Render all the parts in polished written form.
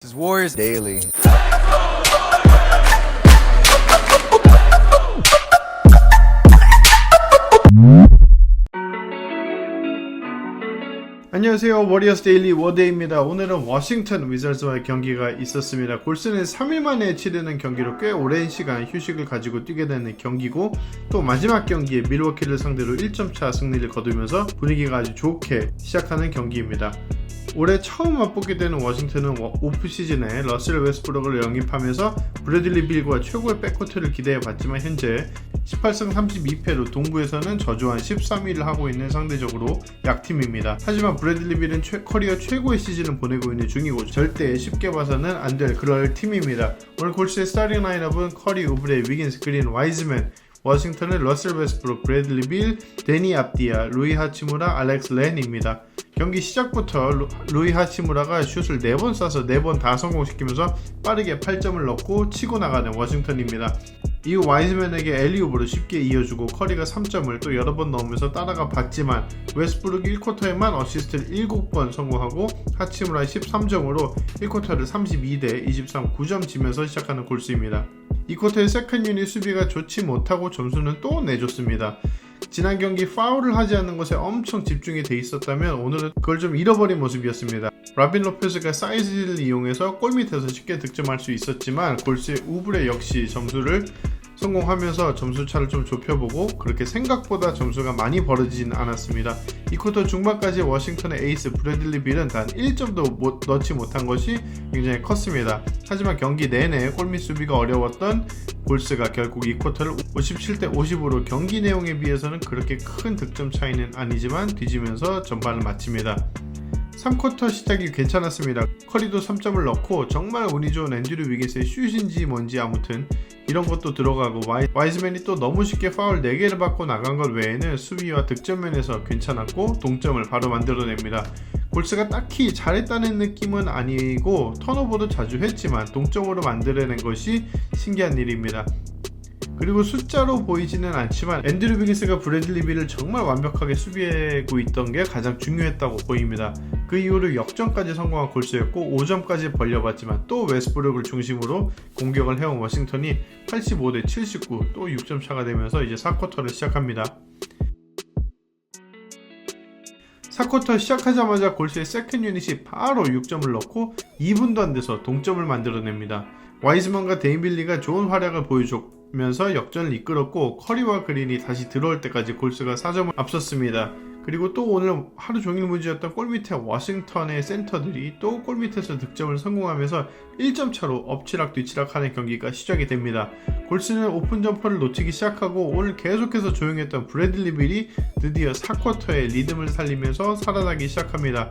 This is Warriors Daily. 안녕하세요. 워리어스 데일리 워데이입니다. 오늘은 워싱턴 위저즈와의 경기가 있었습니다. 골스는 3일 만에 치르는 경기로 꽤 오랜 시간 휴식을 가지고 뛰게 되는 경기고, 또 마지막 경기에 밀워키를 상대로 1점차 승리를 거두면서 분위기가 아주 좋게 시작하는 경기입니다. 올해 처음 맞붙게 되는 워싱턴은 오프시즌에 러셀 웨스트브룩을 영입하면서 브래들리 빌과 최고의 백코트를 기대해봤지만 현재 18승 32패로 동부에서는 저조한 13위를 하고 있는 상대적으로 약팀입니다. 하지만 브래들리 빌은 커리어 최고의 시즌을 보내고 있는 중이고 절대 쉽게 봐서는 안 될 그럴 팀입니다. 오늘 골스의 스타팅 라인업은 커리, 우브레, 위긴스, 그린, 와이즈맨, 워싱턴은 러셀 웨스트브룩, 브래들리 빌, 데니 압디아, 루이 하치무라, 알렉스 렌입니다. 경기 시작부터 루이 하치무라가 슛을 4번 쏴서 4번 다 성공시키면서 빠르게 8점을 넣고 치고 나가는 워싱턴입니다. 이후 와이즈맨에게 엘리옵으로 쉽게 이어주고 커리가 3점을 또 여러 번 넣으면서 따라가 봤지만 웨스트브룩이 1쿼터에만 어시스트를 7번 성공하고 하치무라 13점으로 1쿼터를 32대 23 9점 지면서 시작하는 골스입니다. 이 쿼터의 세컨 유닛 수비가 좋지 못하고 점수는 또 내줬습니다. 지난 경기 파울을 하지 않는 것에 엄청 집중이 돼 있었다면 오늘은 그걸 좀 잃어버린 모습이었습니다. 라빈 로페스가 사이즈를 이용해서 골밑에서 쉽게 득점할 수 있었지만 골스의 우브레 역시 점수를 성공하면서 점수차를 좀 좁혀보고 그렇게 생각보다 점수가 많이 벌어지진 않았습니다. 이 쿼터 중반까지 워싱턴의 에이스 브래들리 빌은 단 1점도 넣지 못한 것이 굉장히 컸습니다. 하지만 경기 내내 골밑 수비가 어려웠던 골스가 결국 이 쿼터를 57대 50으로 경기 내용에 비해서는 그렇게 큰 득점 차이는 아니지만 뒤지면서 전반을 마칩니다. 3쿼터 시작이 괜찮았습니다. 커리도 3점을 넣고 정말 운이 좋은 앤드류 위긴스의 슛인지 뭔지 아무튼 이런 것도 들어가고 와이즈맨이 또 너무 쉽게 파울 4개를 받고 나간 것 외에는 수비와 득점 면에서 괜찮았고 동점을 바로 만들어냅니다. 골스가 딱히 잘했다는 느낌은 아니고 턴오버도 자주 했지만 동점으로 만들어낸 것이 신기한 일입니다. 그리고 숫자로 보이지는 않지만 앤드류 위긴스가 브래들리 빌을 정말 완벽하게 수비하고 있던 게 가장 중요했다고 보입니다. 그 이후로 역전까지 성공한 골스였고 5점까지 벌려봤지만 또 웨스트브룩을 중심으로 공격을 해온 워싱턴이 85대 79 또 6점 차가 되면서 이제 4쿼터를 시작합니다. 4쿼터 시작하자마자 골스의 세컨 유닛이 바로 6점을 넣고 2분도 안 돼서 동점을 만들어냅니다. 와이즈먼과 데인빌리가 좋은 활약을 보여주면서 역전을 이끌었고 커리와 그린이 다시 들어올 때까지 골스가 4점을 앞섰습니다. 그리고 또 오늘 하루 종일 문제였던 골밑에 워싱턴의 센터들이 또 골밑에서 득점을 성공하면서 1점 차로 엎치락 뒤치락 하는 경기가 시작이 됩니다. 골스는 오픈 점퍼를 놓치기 시작하고 오늘 계속해서 조용했던 브래들리 빌이 드디어 4쿼터에 리듬을 살리면서 살아나기 시작합니다.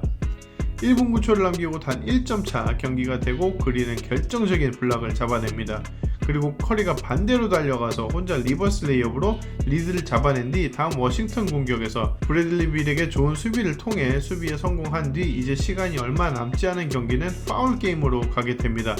1분 9초를 남기고 단 1점 차 경기가 되고 그린은 결정적인 블락을 잡아냅니다. 그리고 커리가 반대로 달려가서 혼자 리버스 레이업으로 리드를 잡아낸 뒤 다음 워싱턴 공격에서 브래들리 빌에게 좋은 수비를 통해 수비에 성공한 뒤 이제 시간이 얼마 남지 않은 경기는 파울 게임으로 가게 됩니다.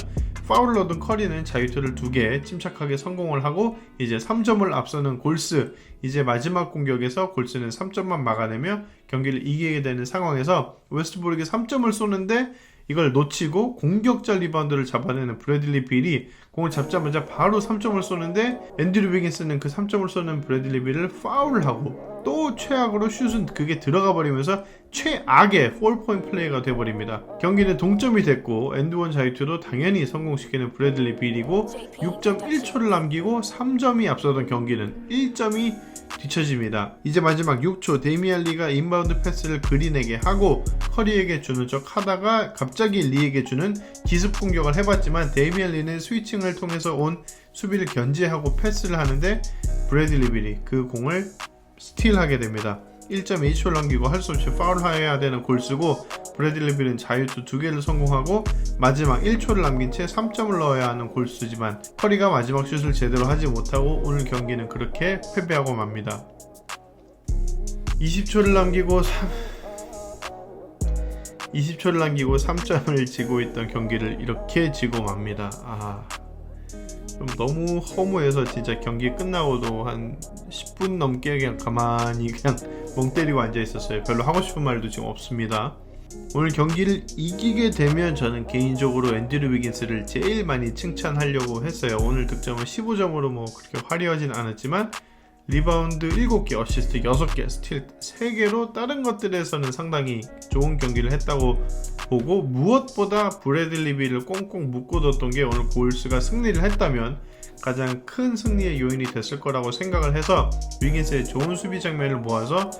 파울을 얻은 커리는 자유투를 2개 침착하게 성공을 하고 이제 3점을 앞서는 골스, 이제 마지막 공격에서 골스는 3점만 막아내며 경기를 이기게 되는 상황에서 웨스트브룩이 3점을 쏘는데 이걸 놓치고 공격자 리바운드를 잡아내는 브래들리 빌이 공을 잡자마자 바로 3점을 쏘는데 앤드류 위긴스는 그 3점을 쏘는 브래들리 빌을 파울을 하고 또 최악으로 슛은 그게 들어가 버리면서 최악의 4포인트 플레이가 돼버립니다. 경기는 동점이 됐고 엔드원 자유투도 당연히 성공시키는 브래들리 빌이고 6.1초를 남기고 3점이 앞서던 경기는 1점이 뒤처집니다. 이제 마지막 6초 데이미안 리가 인바운드 패스를 그린에게 하고 커리에게 주는 척 하다가 갑자기 리에게 주는 기습 공격을 해봤지만 데이미안 리는 스위칭을 통해서 온 수비를 견제하고 패스를 하는데 브래들리 빌이 그 공을 스틸하게 됩니다. 1.2초를 남기고 할 수 없이 파울해야 되는 골스고 브래들리 빌은 자유투 2개를 성공하고 마지막 1초를 남긴 채 3점을 넣어야 하는 골스지만 커리가 마지막 슛을 제대로 하지 못하고 오늘 경기는 그렇게 패배하고 맙니다. 20초를 남기고 3점을 지고 있던 경기를 이렇게 지고 맙니다. 좀 너무 허무해서 진짜 경기 끝나고도 한 10분 넘게 그냥 가만히 그냥 멍 때리고 앉아 있었어요. 별로 하고 싶은 말도 지금 없습니다. 오늘 경기를 이기게 되면 저는 개인적으로 앤드류 위긴스를 제일 많이 칭찬하려고 했어요. 오늘 득점은 15점으로 뭐 그렇게 화려하진 않았지만 리바운드 7개, 어시스트 6개, 스틸 3개로 다른 것들에서는 상당히 좋은 경기를 했다고 보고, 무엇보다 브래들리 빌을 꽁꽁 묶어뒀던 게 오늘 골스가 승리를 했다면 가장 큰 승리의 요인이 됐을 거라고 생각을 해서 위긴스의 좋은 수비 장면을 모아서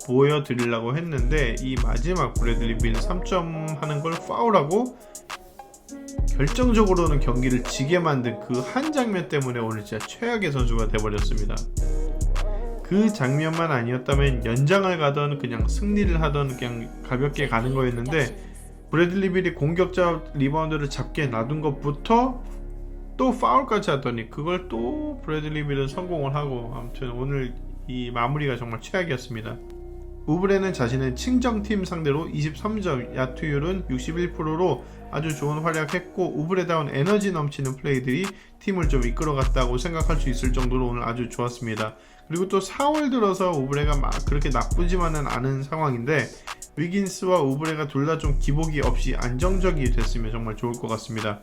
보여드리려고 했는데, 이 마지막 브래들리 빌 3점 하는 걸 파울하고 결정적으로는 경기를 지게 만든 그 한 장면 때문에 오늘 진짜 최악의 선수가 돼버렸습니다. 그 장면만 아니었다면 연장을 가던 그냥 승리를 하던 그냥 가볍게 가는 거였는데, 브래들리 빌이 공격자 리바운드를 잡게 놔둔 것부터 또 파울까지 하더니 그걸 또 브래들리 빌은 성공을 하고, 아무튼 오늘 이 마무리가 정말 최악이었습니다. 우브레는 자신의 친정팀 상대로 23점, 야투율은 61%로 아주 좋은 활약했고, 우브레다운 에너지 넘치는 플레이들이 팀을 좀 이끌어갔다고 생각할 수 있을 정도로 오늘 아주 좋았습니다. 그리고 또 4월 들어서 우브레가 막 그렇게 나쁘지만은 않은 상황인데, 위긴스와 우브레가 둘 다 좀 기복이 없이 안정적이 됐으면 정말 좋을 것 같습니다.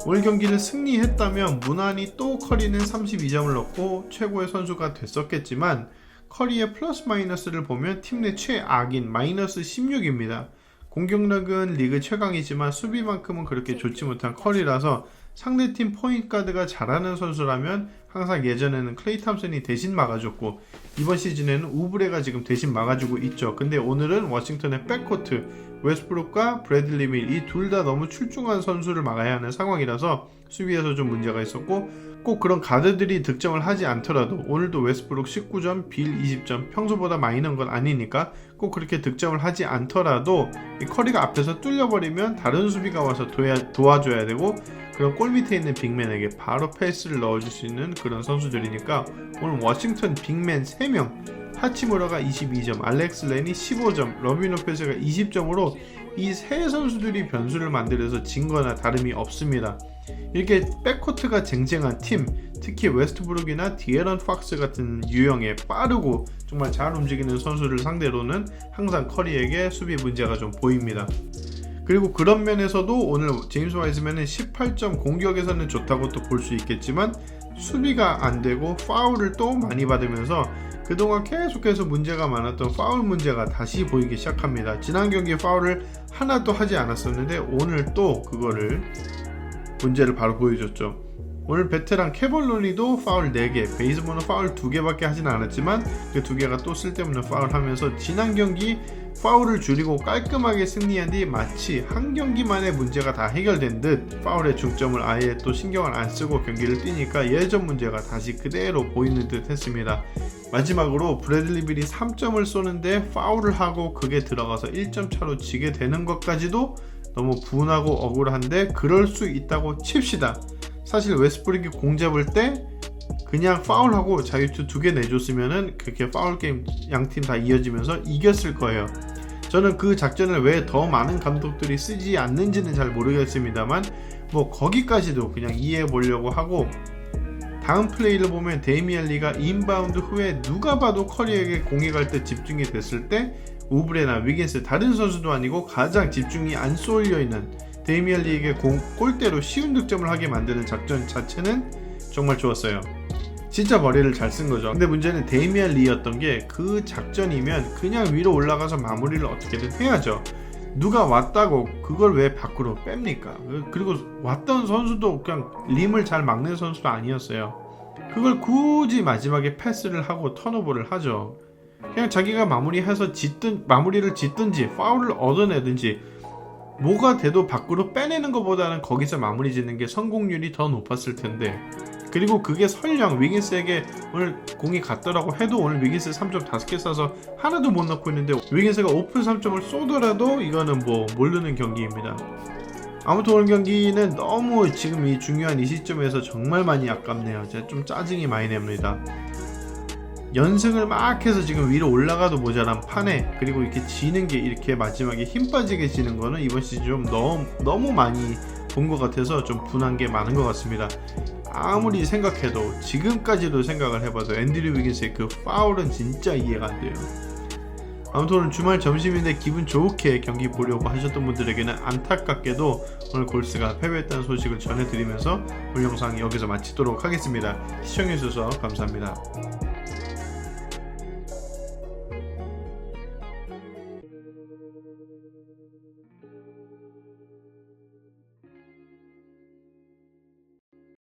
오늘 경기를 승리했다면 무난히 또 커리는 32점을 넣고 최고의 선수가 됐었겠지만, 커리의 플러스 마이너스를 보면 팀 내 최악인 마이너스 16입니다. 공격력은 리그 최강이지만 수비만큼은 그렇게 좋지 못한 커리라서 상대팀 포인트 가드가 잘하는 선수라면 항상 예전에는 클레이 탐슨이 대신 막아줬고, 이번 시즌에는 우브레가 지금 대신 막아주고 있죠. 근데 오늘은 워싱턴의 백코트 웨스트브룩과 브래들리 빌 이 둘 다 너무 출중한 선수를 막아야 하는 상황이라서 수비에서 좀 문제가 있었고, 꼭 그런 가드들이 득점을 하지 않더라도 오늘도 웨스트브룩 19점, 빌 20점, 평소보다 많이 넣은 건 아니니까 꼭 그렇게 득점을 하지 않더라도 이 커리가 앞에서 뚫려버리면 다른 수비가 와서 도와줘야 되고, 그런 골 밑에 있는 빅맨에게 바로 패스를 넣어줄 수 있는 그런 선수들이니까 오늘 워싱턴 빅맨 3명, 하치무라가 22점, 알렉스 렌이 15점, 러빈 로페스가 20점으로 이 세 선수들이 변수를 만들어서 진 거나 다름이 없습니다. 이렇게 백코트가 쟁쟁한 팀, 특히 웨스트브룩이나 디에런 팍스 같은 유형의 빠르고 정말 잘 움직이는 선수를 상대로는 항상 커리에게 수비 문제가 좀 보입니다. 그리고 그런 면에서도 오늘 제임스 와이즈맨은 18점, 공격에서는 좋다고 또 볼 수 있겠지만 수비가 안 되고 파울을 또 많이 받으면서 그동안 계속해서 문제가 많았던 파울 문제가 다시 보이기 시작합니다. 지난 경기에 파울을 하나도 하지 않았었는데 오늘 또 그거를 문제를 바로 보여줬죠. 오늘 베테랑 캐벌로니도 파울 4개, 베이스본은 파울 2개밖에 하진 않았지만 그 2개가 또 쓸데없는 파울 하면서 지난 경기 파울을 줄이고 깔끔하게 승리한 뒤 마치 한 경기만의 문제가 다 해결된 듯 파울의 중점을 아예 또 신경을 안 쓰고 경기를 뛰니까 예전 문제가 다시 그대로 보이는 듯 했습니다. 마지막으로 브래들리 빌이 3점을 쏘는데 파울을 하고 그게 들어가서 1점 차로 지게 되는 것까지도 너무 분하고 억울한데, 그럴 수 있다고 칩시다. 사실 웨스트브룩이 공 잡을 때 그냥 파울하고 자유투 2개 내줬으면은 그렇게 파울 게임 양팀 다 이어지면서 이겼을 거예요. 저는 그 작전을 왜 더 많은 감독들이 쓰지 않는지는 잘 모르겠습니다만 뭐 거기까지도 그냥 이해해 보려고 하고, 다음 플레이를 보면 데이미안 리가 인바운드 후에 누가 봐도 커리에게 공이 갈 때 집중이 됐을 때 우브레나 위긴스, 다른 선수도 아니고 가장 집중이 안 쏠려 있는 데이미안 리에게 골대로 쉬운 득점을 하게 만드는 작전 자체는 정말 좋았어요. 진짜 머리를 잘 쓴 거죠. 근데 문제는 데이미안 리였던 게 그 작전이면 그냥 위로 올라가서 마무리를 어떻게든 해야죠. 누가 왔다고 그걸 왜 밖으로 뺍니까? 그리고 왔던 선수도 그냥 림을 잘 막는 선수도 아니었어요. 그걸 굳이 마지막에 패스를 하고 턴오버를 하죠. 그냥 자기가 마무리를 짓든지 파울을 얻어내든지 뭐가 돼도 밖으로 빼내는 것보다는 거기서 마무리 짓는 게 성공률이 더 높았을 텐데, 그리고 그게 설령 위긴스에게 오늘 공이 갔더라고 해도 오늘 위긴스 3점 5개 쏴서 하나도 못 넣고 있는데 위긴스가 오픈 3점을 쏘더라도 이거는 뭐 모르는 경기입니다. 아무튼 오늘 경기는 너무 지금 이 중요한 이 시점에서 정말 많이 아깝네요. 제가 좀 짜증이 많이 납니다. 연승을 막 해서 지금 위로 올라가도 모자란 판에, 그리고 이렇게 지는 게 이렇게 마지막에 힘 빠지게 지는 거는 이번 시즌 좀 너무 많이 본 것 같아서 좀 분한 게 많은 것 같습니다. 아무리 생각해도, 지금까지도 생각을 해봐도 앤드류 위긴스의 그 파울은 진짜 이해가 안 돼요. 아무튼 오늘 주말 점심인데 기분 좋게 경기 보려고 하셨던 분들에게는 안타깝게도 오늘 골스가 패배했다는 소식을 전해드리면서 오늘 영상 여기서 마치도록 하겠습니다. 시청해주셔서 감사합니다.